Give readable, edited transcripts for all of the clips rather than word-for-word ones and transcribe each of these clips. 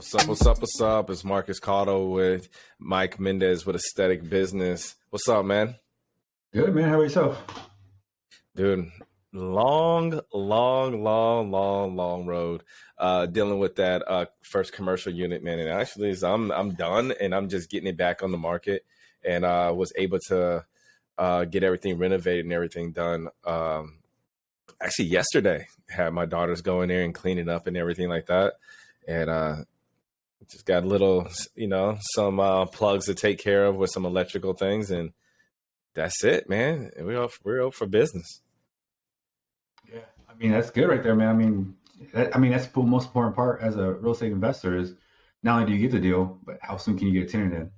What's up? What's up? What's up? It's Marcus Cotto with Mike Mendez with Aesthetic Business. What's up, man? Good, man. How about yourself? Dude, long road dealing with that first commercial unit, man. And actually, I'm done, and I'm just getting it back on the market, and was able to get everything renovated and everything done. Actually, yesterday, had my daughters go in there and clean it up and everything like that, and just got a little, some plugs to take care of with some electrical things, and that's it, man. We're up for business. Yeah, I mean that's good right there, man. That's the most important part as a real estate investor is not only do you get the deal, but how soon can you get a tenant in?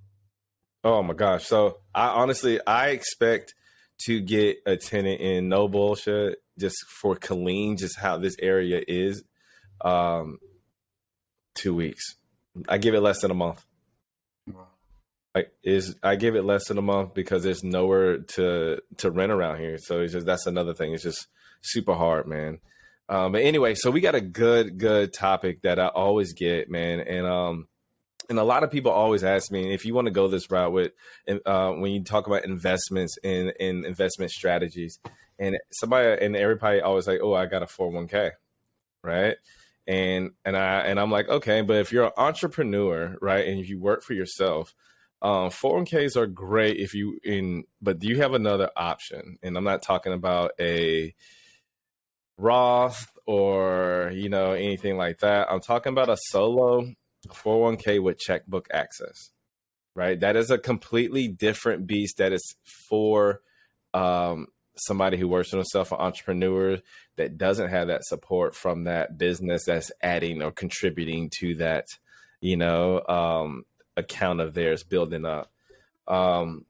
Oh my gosh! So I expect to get a tenant in, no bullshit, just for Killeen, just how this area is. 2 weeks. I give it less than a month. Wow. I give it less than a month because there's nowhere to rent around here. So that's another thing. It's just super hard, man. But anyway, so we got a good topic that I always get, man. And a lot of people always ask me if you want to go this route with when you talk about investments and investment strategies, and everybody always like, oh, I got a 401k, right? And I'm like, okay, but if you're an entrepreneur, right, and if you work for yourself, 401ks are great but do you have another option? And I'm not talking about a Roth or anything like that. I'm talking about a solo 401k with checkbook access, right? That is a completely different beast. That is for somebody who works for themselves, an entrepreneur that doesn't have that support from that business that's adding or contributing to that, account of theirs building up. And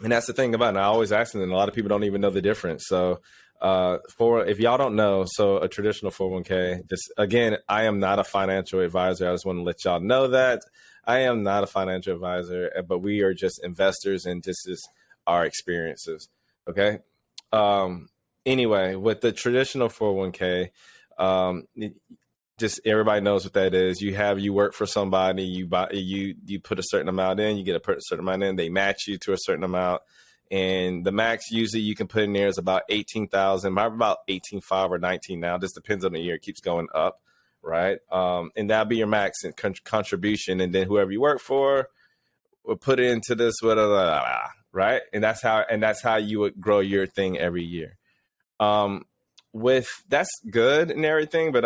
that's the thing about it. And I always ask them, and a lot of people don't even know the difference. So if y'all don't know, so a traditional 401k, just again, I am not a financial advisor. I just want to let y'all know that I am not a financial advisor, but we are just investors, and this is our experiences. Okay. Anyway, with the traditional 401k, just everybody knows what that is. You work for somebody, you put a certain amount in, you get a certain amount in, they match you to a certain amount. And the max usually you can put in there is about 18,000, about 18.5 or 19 now. This depends on the year. It keeps going up, right? And that'll be your max in contribution. And then whoever you work for will put it into this, right? And that's how you would grow your thing every year. That's good and everything, but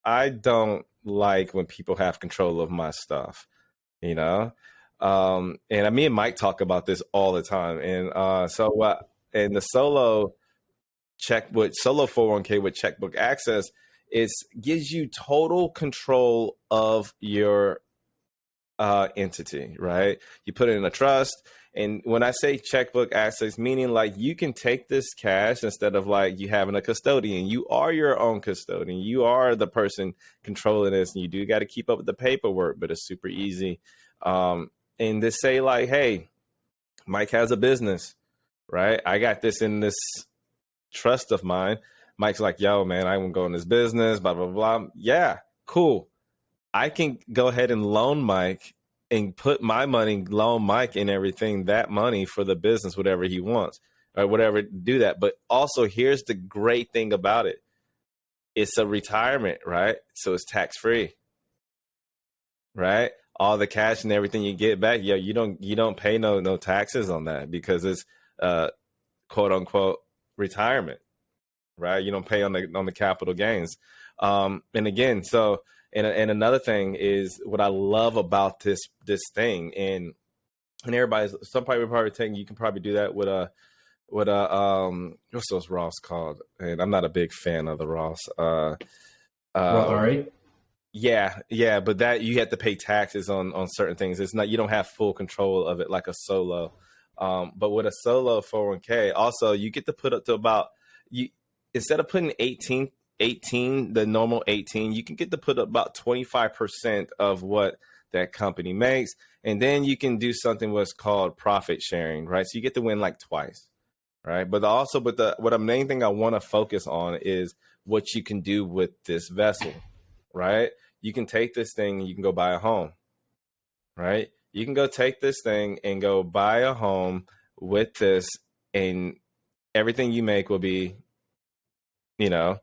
I don't like when people have control of my stuff, and me and Mike talk about this all the time. And and the solo 401k with checkbook access, gives you total control of your entity, right? You put it in a trust. And when I say checkbook access, meaning like you can take this cash instead of like you having a custodian. You are your own custodian. You are the person controlling this, and you do got to keep up with the paperwork, but it's super easy. And to say like, hey, Mike has a business, right? I got this in this trust of mine. Mike's like, yo, man, I want to go in this business, blah, blah, blah. Yeah, cool. I can go ahead and loan Mike and put my money, loan Mike and everything, that money for the business, whatever he wants or whatever, do that. But also here's the great thing about it. It's a retirement, right? So it's tax-free, right? All the cash and everything you get back, you don't pay no taxes on that because it's quote unquote retirement, right? You don't pay on the capital gains. And again, and another thing is what I love about this thing, and some people probably think you can probably do that with a what's those Roths called? And I'm not a big fan of the Roths. Roth IRA. Yeah, but that you have to pay taxes on certain things. It's not, you don't have full control of it like a solo. But with a solo 401k, also you get to put up to about instead of putting 18, the normal 18, you can get to put up about 25% of what that company makes. And then you can do something what's called profit sharing, right? So you get to win like twice, right? But the main thing I want to focus on is what you can do with this vessel, right? you can take this thing and you can go buy a home, right? You can go take this thing and go buy a home with this, and everything you make will be, you know,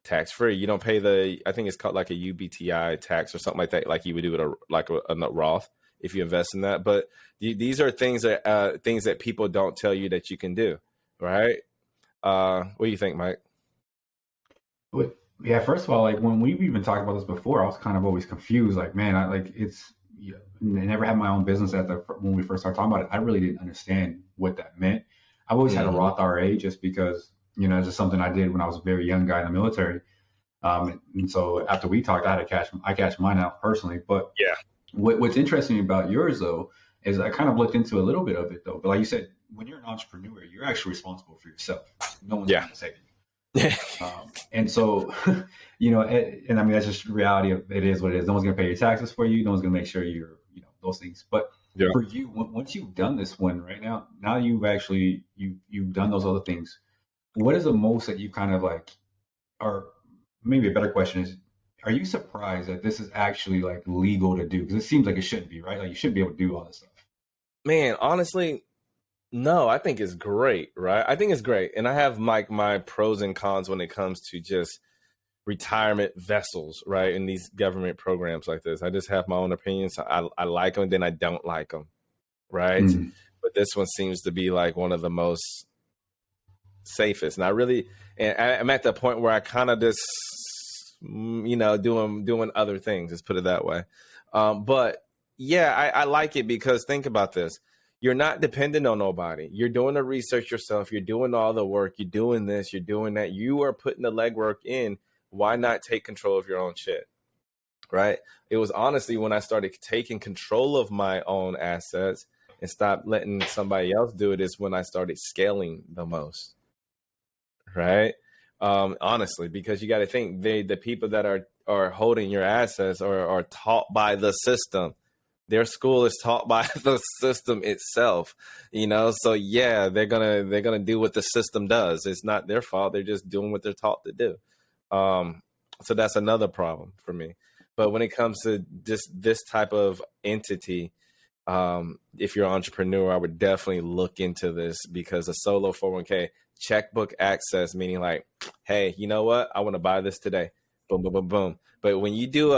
tax free. You don't pay I think it's called like a UBTI tax or something like that, like you would do with a Roth if you invest in that. But these are things that people don't tell you that you can do, right? What do you think, Mike? But yeah, first of all, like when we've even talked about this before, I was kind of always confused. Like, man, I never had my own business when we first started talking about it. I really didn't understand what that meant. I've always had a Mm-hmm. Roth IRA just because, it's just something I did when I was a very young guy in the military. And so after we talked, I cashed mine out personally. But Yeah. what's interesting about yours though is I kind of looked into a little bit of it though. But like you said, when you're an entrepreneur, you're actually responsible for yourself. No one's Yeah. going to save you. And so, and I mean, that's just the reality of it is what it is. No one's going to pay your taxes for you. No one's going to make sure you're, those things. But Yeah. for you, once you've done this one right now you've actually, you've done those other things. What is the most that you kind of like, or maybe a better question is, are you surprised that this is actually like legal to do? Because it seems like it shouldn't be, right? Like you should be able to do all this stuff. Man, honestly, no, I think it's great, right? I think it's great. And I have my pros and cons when it comes to just retirement vessels, right? In these government programs like this. I just have my own opinions. I like them, then I don't like them, right? Mm. But this one seems to be like one of the most safest. And I'm at the point where I kind of just, doing other things, let's put it that way. But yeah, I like it because think about this. You're not dependent on nobody. You're doing the research yourself. You're doing all the work. You're doing this. You're doing that. You are putting the legwork in. Why not take control of your own shit? Right? It was honestly when I started taking control of my own assets and stop letting somebody else do it is when I started scaling the most. Right? Honestly, because you got to think the people that are holding your assets are taught by the system. Their school is taught by the system itself, So yeah, they're gonna do what the system does. It's not their fault. They're just doing what they're taught to do. So that's another problem for me. But when it comes to just this type of entity, if you're an entrepreneur, I would definitely look into this because a solo 401k checkbook access, meaning like, hey, you know what? I want to buy this today. Boom, boom, boom, boom. But when you do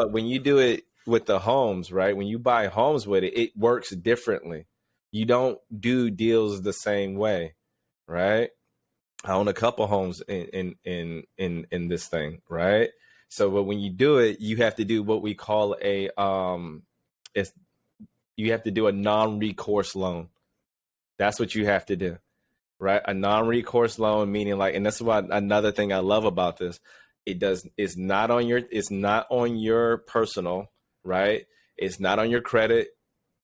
it with the homes, right? When you buy homes with it, it works differently. You don't do deals the same way, right? I own a couple homes in this thing, right? So, but when you do it, you have to do what we call you have to do a non-recourse loan. That's what you have to do, right? A non-recourse loan, meaning like, and that's what another thing I love about this. It's not on your personal, right? It's not on your credit,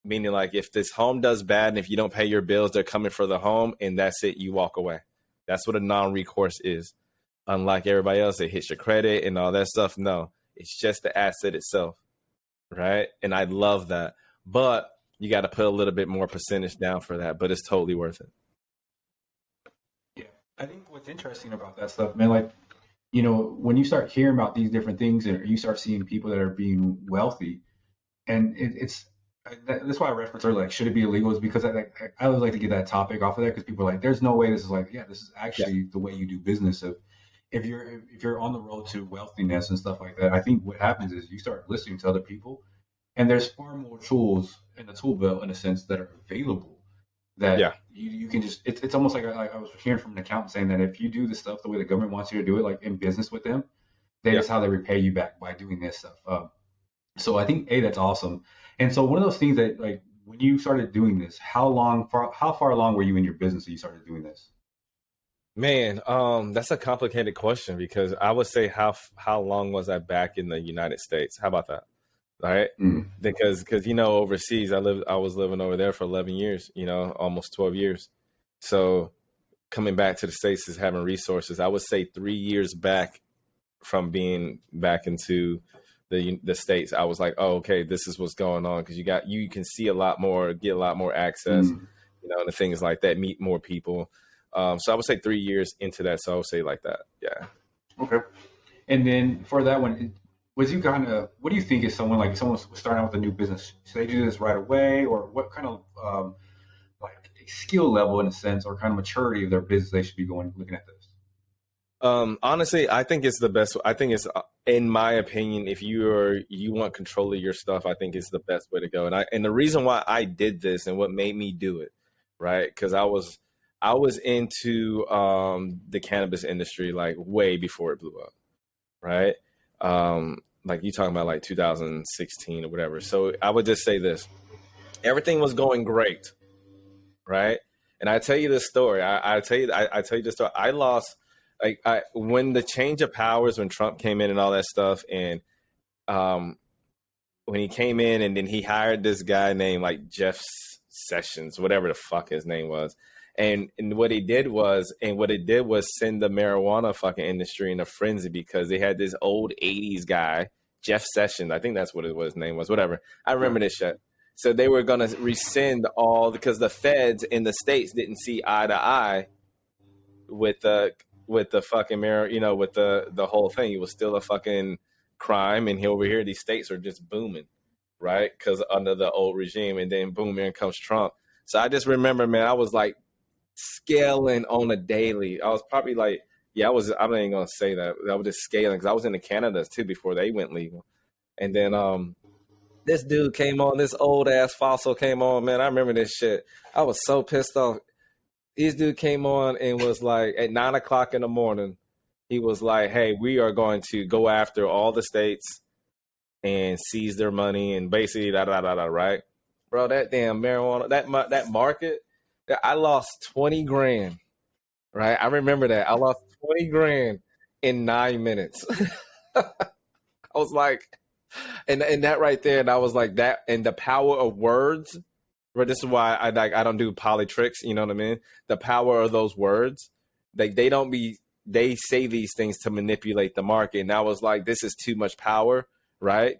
meaning like if this home does bad and if you don't pay your bills, they're coming for the home and that's it. You walk away. That's what a non-recourse is. Unlike everybody else, it hits your credit and all that stuff. No, it's just the asset itself, right? And I love that. But you got to put a little bit more percentage down for that, but it's totally worth it. Yeah, I think what's interesting about that stuff, man, like, when you start hearing about these different things and you start seeing people that are being wealthy, and that's why I referenced earlier, like, should it be illegal? Is because I always like to get that topic off of there because people are like, there's no way this is like, yeah, this is actually the way you do business. If you're on the road to wealthiness and stuff like that, I think what happens is you start listening to other people, and there's far more tools in the tool belt in a sense that are available Yeah. that you can just it's almost like I was hearing from an accountant saying that if you do the stuff the way the government wants you to do it, like in business with them, that Yeah. is how they repay you back by doing this stuff. So I think that's awesome. And so one of those things that like when you started doing this, how far along were you in your business when you started doing this? Man, that's a complicated question because I would say how long was I back in the United States? How about that? All right. Mm. Because overseas, I was living over there for 11 years, almost 12 years. So coming back to the States is having resources. I would say 3 years back from being back into the States, I was like, oh, okay, this is what's going on. Cause you can see a lot more, get a lot more access, Mm. and things like that, meet more people. So I would say 3 years into that. So I would say like that. Yeah. Okay. And then for that one, Was you kind of, what do you think is someone like someone starting out with a new business? Should they do this right away, or what kind of like skill level in a sense, or kind of maturity of their business they should be going looking at this? Honestly, I think it's the best. I think it's, in my opinion, if you want control of your stuff, I think it's the best way to go. And the reason why I did this and what made me do it, right? Because I was into the cannabis industry like way before it blew up, right? Like you talking about like 2016 or whatever. So I would just say this: everything was going great, right? And I tell you this story. I tell you this story. I lost, like, when the change of powers, when Trump came in and all that stuff, and um, when he came in and then he hired this guy named like Jeff Sessions, whatever the fuck his name was. And what he did was, send the marijuana fucking industry in a frenzy because they had this old 80s guy, Jeff Sessions. I think that's what his name was, whatever. I remember this shit. So they were going to rescind all, because the feds in the States didn't see eye to eye with the fucking with the whole thing. It was still a fucking crime. And over here, these states are just booming, right? Because under the old regime, and then boom, here comes Trump. So I just remember, man, I was like scaling on a daily. I was probably like, I'm not even gonna say that. I was just scaling because I was into Canada too before they went legal. And then this dude came on, this old ass fossil came on, man. I remember this shit. I was so pissed off. This dude came on and was like, at 9 o'clock in the morning, he was like, hey, we are going to go after all the states and seize their money and basically right? Bro, that damn marijuana, that market, I lost 20 grand, right? I remember that. I lost 20 grand in 9 minutes. I was like, and that right there, and I was like that, and the power of words. But this is why I don't do poly tricks. You know what I mean? The power of those words. They say these things to manipulate the market. And I was like, this is too much power, right?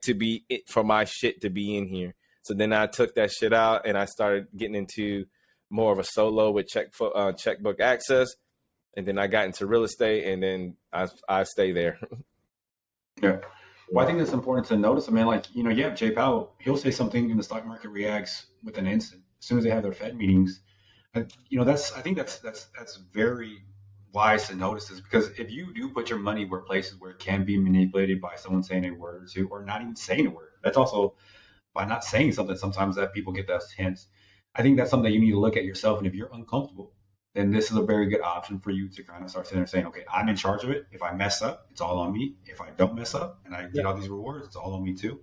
For my shit to be in here. So then I took that shit out and I started getting into more of a solo with checkbook access. And then I got into real estate, and then I stay there. Yeah. Well, I think it's important to notice. I mean, like, you have Jay Powell. He'll say something and the stock market reacts within an instant. As soon as they have their Fed meetings, I think that's very wise to notice this, because if you do put your money where places where it can be manipulated by someone saying a word or two, or not even saying a word, that's also by not saying something. Sometimes that people get those hints. I think that's something that you need to look at yourself. And if you're uncomfortable, then this is a very good option for you to kind of start sitting there saying, okay, I'm in charge of it. If I mess up, it's all on me. If I don't mess up and I get all these rewards, it's all on me too.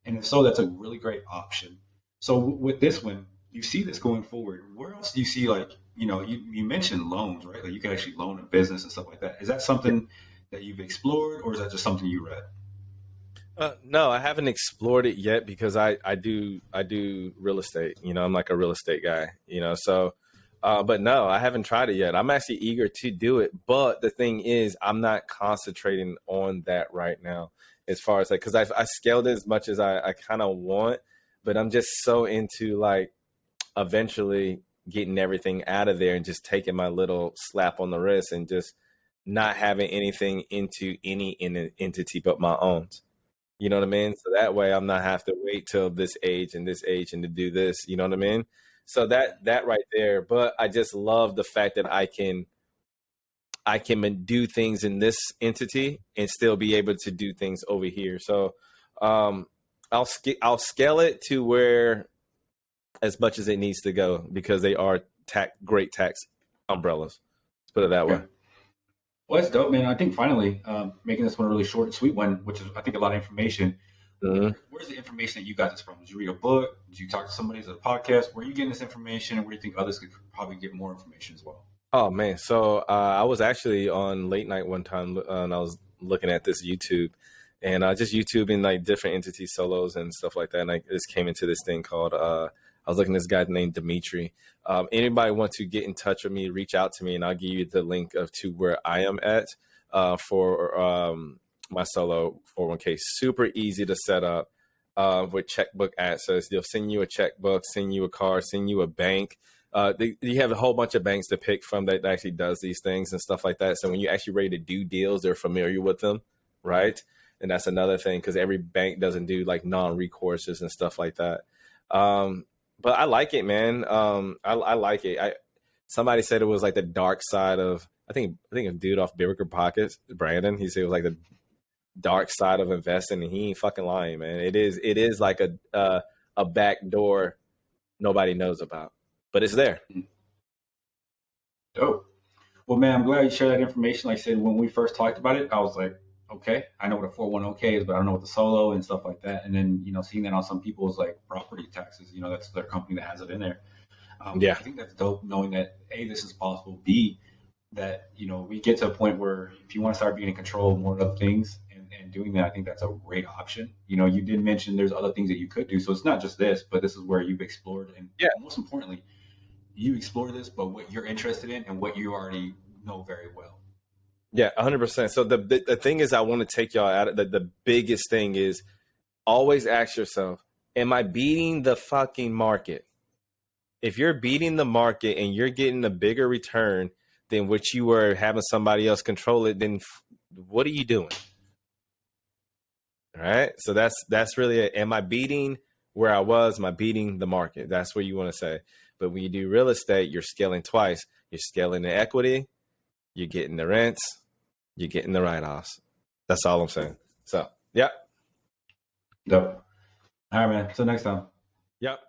And if so, that's a really great option. So with this one, you see this going forward. Where else do you see, like, you mentioned loans, right? Like you can actually loan a business and stuff like that. Is that something that you've explored, or is that just something you read? No, I haven't explored it yet because I do real estate. I'm like a real estate guy. So. But no, I haven't tried it yet. I'm actually eager to do it. But the thing is, I'm not concentrating on that right now as far as like, because I scaled it as much as I kind of want, but I'm just so into like eventually getting everything out of there and just taking my little slap on the wrist and just not having anything into any entity but my own. You know what I mean? So that way I'm not have to wait till this age and to do this. You know what I mean? So that right there. But I just love the fact that I can do things in this entity and still be able to do things over here. So I'll scale it to where as much as it needs to go, because they are great tax umbrellas. Let's put it that way. Well, that's dope, man. I think finally, making this one a really short and sweet one, which is, I think, a lot of information. Where's the information that you got this from? Did you read a book? Did you talk to somebody? Is it a podcast? Where are you getting this information, and where do you think others could probably get more information as well? Oh man, so I was actually on late night one time, and I was looking at this YouTube, and just YouTubing like different entity solos and stuff like that. And I just came into this thing called I was looking at this guy named Dimitri. Anybody want to get in touch with me, reach out to me, and I'll give you the link to where I am at for my solo 401k. Super easy to set up with checkbook access. They'll send you a checkbook, send you a card, send you a bank. You have a whole bunch of banks to pick from that actually does these things and stuff like that. So when you're actually ready to do deals, they're familiar with them, right? And that's another thing because every bank doesn't do like non-recourses and stuff like that. But I like it, man. I like it. Somebody said it was like the dark side of, I think a dude off Bigger Pockets, Brandon, he said it was like the dark side of investing, and he ain't fucking lying, man. It is like a back door nobody knows about, but it's there. Dope. Well, man, I'm glad you shared that information. Like I said, when we first talked about it, I was like, okay, I know what a 401k is, but I don't know what the solo and stuff like that. And then, seeing that on some people's like property taxes, that's their company that has it in there. Yeah. I think that's dope knowing that A, this is possible. B, that, we get to a point where if you want to start being in control of more of things and doing that, I think that's a great option. You did mention there's other things that you could do. So it's not just this, but this is where you've explored. And Yeah. most importantly, you explore this, but what you're interested in and what you already know very well. Yeah, 100%. So the thing is, I want to take y'all out. The biggest thing is always ask yourself, am I beating the fucking market? If you're beating the market and you're getting a bigger return than what you were having somebody else control it, then what are you doing? All right. So that's really it. Am I beating where I was? Am I beating the market? That's what you want to say. But when you do real estate, you're scaling twice. You're scaling the equity, you're getting the rents, you're getting the write-offs. That's all I'm saying. So, yeah. Dope. All right, man. Till next time. Yep.